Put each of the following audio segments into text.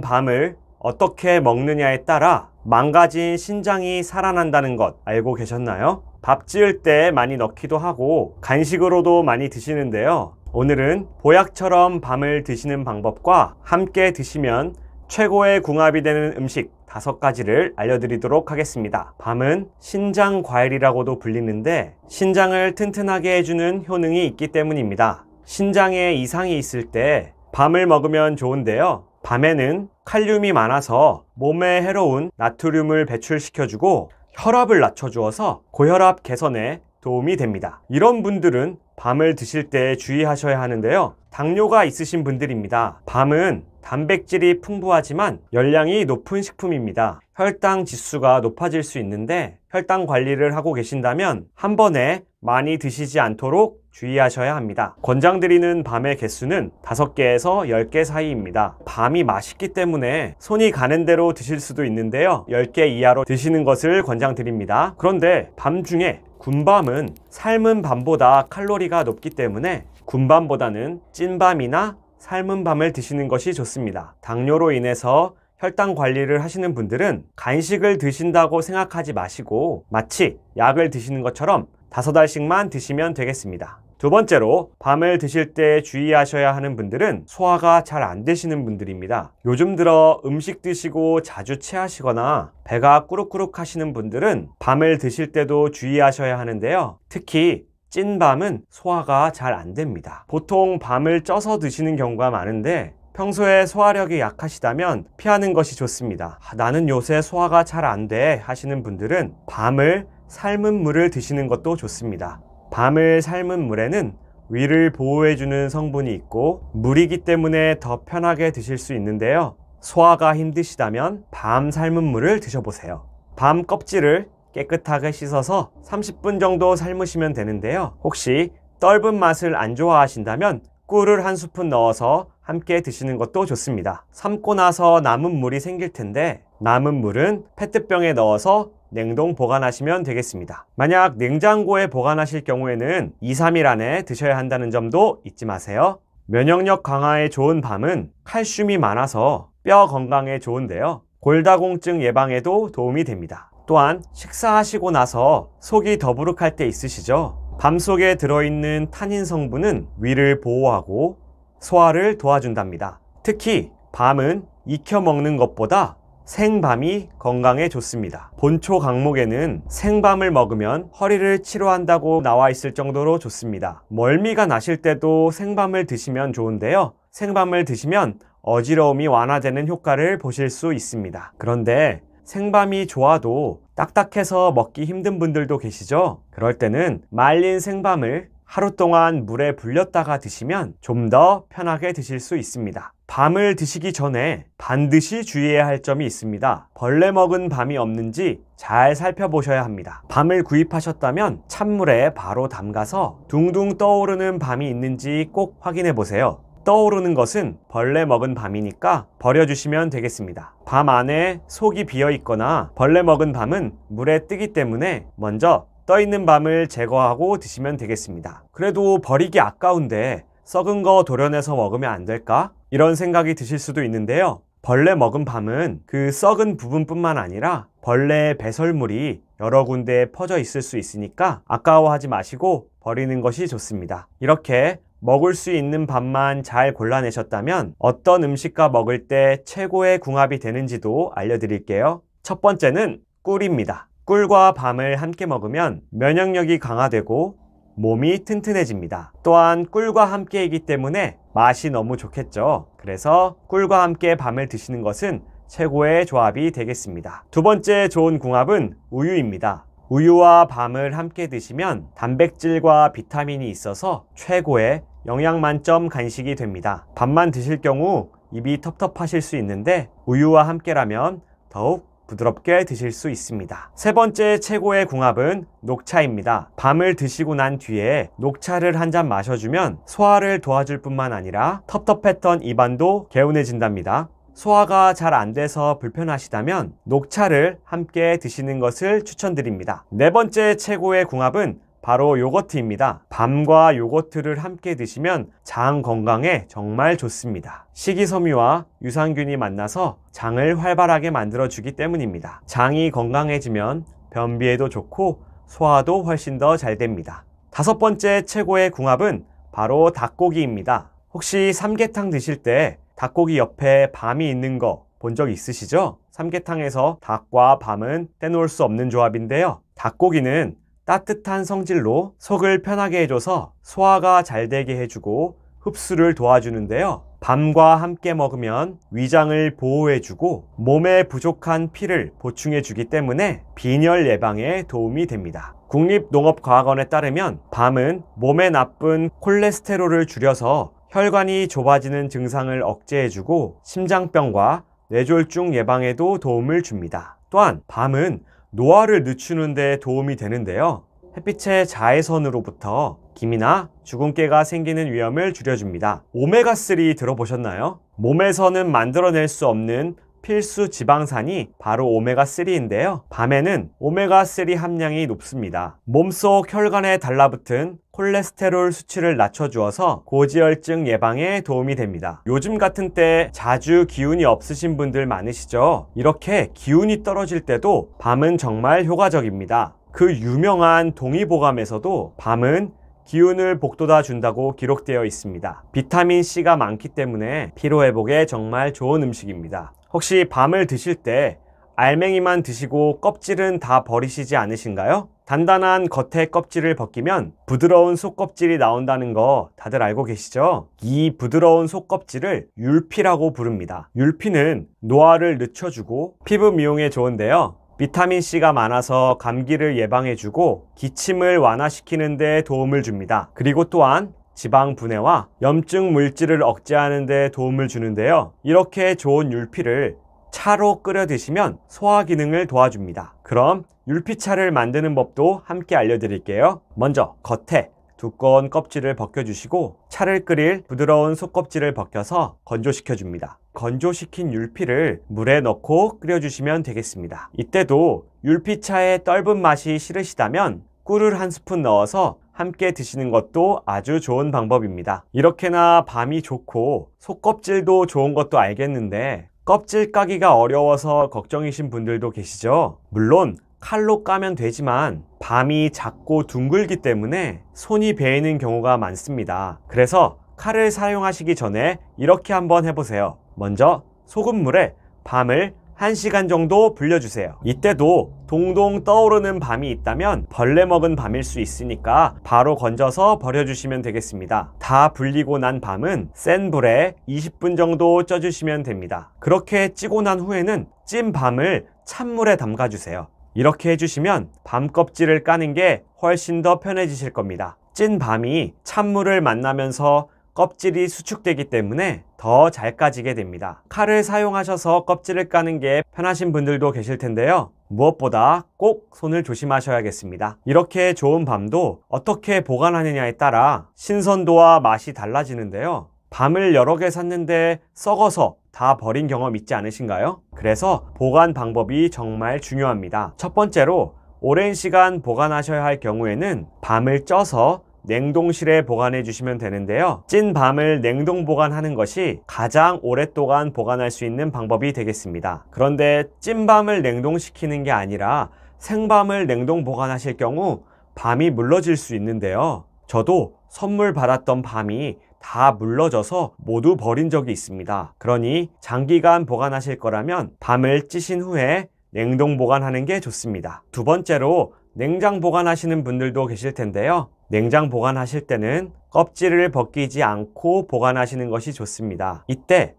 밤을 어떻게 먹느냐에 따라 망가진 신장이 살아난다는 것 알고 계셨나요? 밥 지을 때 많이 넣기도 하고 간식으로도 많이 드시는데요. 오늘은 보약처럼 밤을 드시는 방법과 함께 드시면 최고의 궁합이 되는 음식 5가지를 알려드리도록 하겠습니다. 밤은 신장 과일이라고도 불리는데 신장을 튼튼하게 해주는 효능이 있기 때문입니다. 신장에 이상이 있을 때 밤을 먹으면 좋은데요. 밤에는 칼륨이 많아서 몸에 해로운 나트륨을 배출시켜주고 혈압을 낮춰주어서 고혈압 개선에 도움이 됩니다. 이런 분들은 밤을 드실 때 주의하셔야 하는데요. 당뇨가 있으신 분들입니다. 밤은 단백질이 풍부하지만 열량이 높은 식품입니다. 혈당 지수가 높아질 수 있는데 혈당 관리를 하고 계신다면 한 번에 많이 드시지 않도록 주의하셔야 합니다. 권장드리는 밤의 개수는 5개에서 10개 사이입니다. 밤이 맛있기 때문에 손이 가는 대로 드실 수도 있는데요. 10개 이하로 드시는 것을 권장드립니다. 그런데 밤 중에 군밤은 삶은 밤보다 칼로리가 높기 때문에 군밤보다는 찐밤이나 삶은 밤을 드시는 것이 좋습니다. 당뇨로 인해서 혈당 관리를 하시는 분들은 간식을 드신다고 생각하지 마시고 마치 약을 드시는 것처럼 5알씩만 드시면 되겠습니다. 두 번째로 밤을 드실 때 주의하셔야 하는 분들은 소화가 잘 안 되시는 분들입니다. 요즘 들어 음식 드시고 자주 체하시거나 배가 꾸룩꾸룩 하시는 분들은 밤을 드실 때도 주의하셔야 하는데요. 특히 찐밤은 소화가 잘 안 됩니다. 보통 밤을 쪄서 드시는 경우가 많은데 평소에 소화력이 약하시다면 피하는 것이 좋습니다. 나는 요새 소화가 잘 안 돼 하시는 분들은 밤을 삶은 물을 드시는 것도 좋습니다. 밤을 삶은 물에는 위를 보호해주는 성분이 있고 물이기 때문에 더 편하게 드실 수 있는데요. 소화가 힘드시다면 밤 삶은 물을 드셔보세요. 밤 껍질을 깨끗하게 씻어서 30분 정도 삶으시면 되는데요. 혹시 떫은 맛을 안 좋아하신다면 꿀을 한 스푼 넣어서 함께 드시는 것도 좋습니다. 삶고 나서 남은 물이 생길 텐데 남은 물은 페트병에 넣어서 냉동 보관하시면 되겠습니다. 만약 냉장고에 보관하실 경우에는 2-3일 안에 드셔야 한다는 점도 잊지 마세요. 면역력 강화에 좋은 밤은 칼슘이 많아서 뼈 건강에 좋은데요. 골다공증 예방에도 도움이 됩니다. 또한 식사하시고 나서 속이 더부룩할 때 있으시죠? 밤 속에 들어있는 타닌 성분은 위를 보호하고 소화를 도와준답니다. 특히 밤은 익혀 먹는 것보다 생밤이 건강에 좋습니다. 본초 강목에는 생밤을 먹으면 허리를 치료한다고 나와 있을 정도로 좋습니다. 멀미가 나실 때도 생밤을 드시면 좋은데요. 생밤을 드시면 어지러움이 완화되는 효과를 보실 수 있습니다. 그런데 생밤이 좋아도 딱딱해서 먹기 힘든 분들도 계시죠? 그럴 때는 말린 생밤을 하루 동안 물에 불렸다가 드시면 좀 더 편하게 드실 수 있습니다. 밤을 드시기 전에 반드시 주의해야 할 점이 있습니다. 벌레 먹은 밤이 없는지 잘 살펴보셔야 합니다. 밤을 구입하셨다면 찬물에 바로 담가서 둥둥 떠오르는 밤이 있는지 꼭 확인해 보세요. 떠오르는 것은 벌레 먹은 밤이니까 버려주시면 되겠습니다. 밤 안에 속이 비어 있거나 벌레 먹은 밤은 물에 뜨기 때문에 먼저 떠있는 밤을 제거하고 드시면 되겠습니다. 그래도 버리기 아까운데 썩은 거 도려내서 먹으면 안 될까? 이런 생각이 드실 수도 있는데요. 벌레 먹은 밤은 그 썩은 부분뿐만 아니라 벌레의 배설물이 여러 군데에 퍼져 있을 수 있으니까 아까워하지 마시고 버리는 것이 좋습니다. 이렇게 먹을 수 있는 밤만 잘 골라내셨다면 어떤 음식과 먹을 때 최고의 궁합이 되는지도 알려드릴게요. 첫 번째는 꿀입니다. 꿀과 밤을 함께 먹으면 면역력이 강화되고 몸이 튼튼해집니다. 또한 꿀과 함께이기 때문에 맛이 너무 좋겠죠. 그래서 꿀과 함께 밤을 드시는 것은 최고의 조합이 되겠습니다. 두 번째 좋은 궁합은 우유입니다. 우유와 밤을 함께 드시면 단백질과 비타민이 있어서 최고의 영양 만점 간식이 됩니다. 밤만 드실 경우 입이 텁텁하실 수 있는데 우유와 함께라면 더욱 부드럽게 드실 수 있습니다. 세 번째 최고의 궁합은 녹차입니다. 밤을 드시고 난 뒤에 녹차를 한 잔 마셔주면 소화를 도와줄 뿐만 아니라 텁텁했던 입안도 개운해진답니다. 소화가 잘 안 돼서 불편하시다면 녹차를 함께 드시는 것을 추천드립니다. 네 번째 최고의 궁합은 바로 요거트입니다. 밤과 요거트를 함께 드시면 장 건강에 정말 좋습니다. 식이섬유와 유산균이 만나서 장을 활발하게 만들어주기 때문입니다. 장이 건강해지면 변비에도 좋고 소화도 훨씬 더 잘 됩니다. 5번째 최고의 궁합은 바로 닭고기입니다. 혹시 삼계탕 드실 때 닭고기 옆에 밤이 있는 거 본 적 있으시죠? 삼계탕에서 닭과 밤은 떼놓을 수 없는 조합인데요. 닭고기는 따뜻한 성질로 속을 편하게 해줘서 소화가 잘 되게 해주고 흡수를 도와주는데요. 밤과 함께 먹으면 위장을 보호해주고 몸에 부족한 피를 보충해주기 때문에 빈혈 예방에 도움이 됩니다. 국립농업과학원에 따르면 밤은 몸에 나쁜 콜레스테롤을 줄여서 혈관이 좁아지는 증상을 억제해주고 심장병과 뇌졸중 예방에도 도움을 줍니다. 또한 밤은 노화를 늦추는 데 도움이 되는데요. 햇빛의 자외선으로부터 기미나 주근깨가 생기는 위험을 줄여줍니다. 오메가3 들어보셨나요? 몸에서는 만들어낼 수 없는 필수 지방산이 바로 오메가3인데요. 밤에는 오메가3 함량이 높습니다. 몸속 혈관에 달라붙은 콜레스테롤 수치를 낮춰주어서 고지혈증 예방에 도움이 됩니다. 요즘 같은 때 자주 기운이 없으신 분들 많으시죠? 이렇게 기운이 떨어질 때도 밤은 정말 효과적입니다. 그 유명한 동의보감에서도 밤은 기운을 북돋아 준다고 기록되어 있습니다. 비타민C가 많기 때문에 피로회복에 정말 좋은 음식입니다. 혹시 밤을 드실 때 알맹이만 드시고 껍질은 다 버리시지 않으신가요? 단단한 겉의 껍질을 벗기면 부드러운 속껍질이 나온다는 거 다들 알고 계시죠? 이 부드러운 속껍질을 율피라고 부릅니다. 율피는 노화를 늦춰주고 피부 미용에 좋은데요. 비타민C가 많아서 감기를 예방해주고 기침을 완화시키는 데 도움을 줍니다. 그리고 또한 지방 분해와 염증 물질을 억제하는 데 도움을 주는데요. 이렇게 좋은 율피를 차로 끓여 드시면 소화 기능을 도와줍니다. 그럼 율피차를 만드는 법도 함께 알려드릴게요. 먼저 겉에 두꺼운 껍질을 벗겨주시고 차를 끓일 부드러운 속껍질을 벗겨서 건조시켜줍니다. 건조시킨 율피를 물에 넣고 끓여주시면 되겠습니다. 이때도 율피차의 떫은 맛이 싫으시다면 꿀을 한 스푼 넣어서 함께 드시는 것도 아주 좋은 방법입니다. 이렇게나 밤이 좋고 속껍질도 좋은 것도 알겠는데 껍질 까기가 어려워서 걱정이신 분들도 계시죠? 물론 칼로 까면 되지만 밤이 작고 둥글기 때문에 손이 베이는 경우가 많습니다. 그래서 칼을 사용하시기 전에 이렇게 한번 해보세요. 먼저 소금물에 밤을 1시간 정도 불려주세요. 이때도 동동 떠오르는 밤이 있다면 벌레 먹은 밤일 수 있으니까 바로 건져서 버려주시면 되겠습니다. 다 불리고 난 밤은 센 불에 20분 정도 쪄주시면 됩니다. 그렇게 찌고 난 후에는 찐 밤을 찬물에 담가주세요. 이렇게 해주시면 밤 껍질을 까는 게 훨씬 더 편해지실 겁니다. 찐 밤이 찬물을 만나면서 껍질이 수축되기 때문에 더 잘 까지게 됩니다. 칼을 사용하셔서 껍질을 까는 게 편하신 분들도 계실 텐데요. 무엇보다 꼭 손을 조심하셔야겠습니다. 이렇게 좋은 밤도 어떻게 보관하느냐에 따라 신선도와 맛이 달라지는데요. 밤을 여러 개 샀는데 썩어서 다 버린 경험 있지 않으신가요? 그래서 보관 방법이 정말 중요합니다. 첫 번째로 오랜 시간 보관하셔야 할 경우에는 밤을 쪄서 냉동실에 보관해 주시면 되는데요. 찐 밤을 냉동 보관하는 것이 가장 오랫동안 보관할 수 있는 방법이 되겠습니다. 그런데 찐 밤을 냉동시키는 게 아니라 생밤을 냉동 보관하실 경우 밤이 물러질 수 있는데요. 저도 선물 받았던 밤이 다 물러져서 모두 버린 적이 있습니다. 그러니 장기간 보관하실 거라면 밤을 찌신 후에 냉동 보관하는 게 좋습니다. 두 번째로 냉장 보관하시는 분들도 계실 텐데요. 냉장 보관하실 때는 껍질을 벗기지 않고 보관하시는 것이 좋습니다. 이때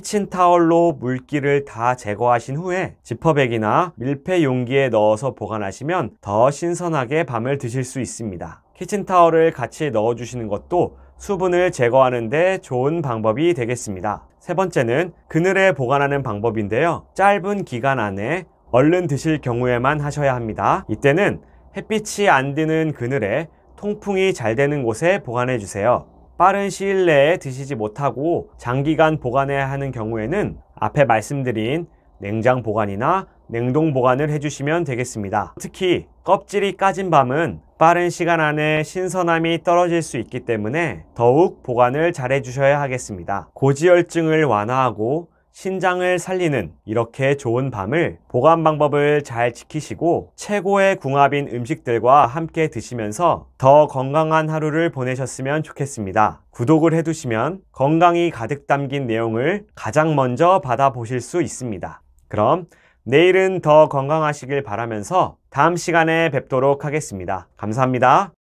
키친타월로 물기를 다 제거하신 후에 지퍼백이나 밀폐 용기에 넣어서 보관하시면 더 신선하게 밤을 드실 수 있습니다. 키친타월을 같이 넣어주시는 것도 수분을 제거하는 데 좋은 방법이 되겠습니다. 세 번째는 그늘에 보관하는 방법인데요. 짧은 기간 안에 얼른 드실 경우에만 하셔야 합니다. 이때는 햇빛이 안 드는 그늘에 통풍이 잘 되는 곳에 보관해 주세요. 빠른 시일 내에 드시지 못하고 장기간 보관해야 하는 경우에는 앞에 말씀드린 냉장 보관이나 냉동 보관을 해주시면 되겠습니다. 특히 껍질이 까진 밤은 빠른 시간 안에 신선함이 떨어질 수 있기 때문에 더욱 보관을 잘 해주셔야 하겠습니다. 고지혈증을 완화하고 신장을 살리는 이렇게 좋은 밤을 보관 방법을 잘 지키시고 최고의 궁합인 음식들과 함께 드시면서 더 건강한 하루를 보내셨으면 좋겠습니다. 구독을 해두시면 건강이 가득 담긴 내용을 가장 먼저 받아보실 수 있습니다. 그럼 내일은 더 건강하시길 바라면서 다음 시간에 뵙도록 하겠습니다. 감사합니다.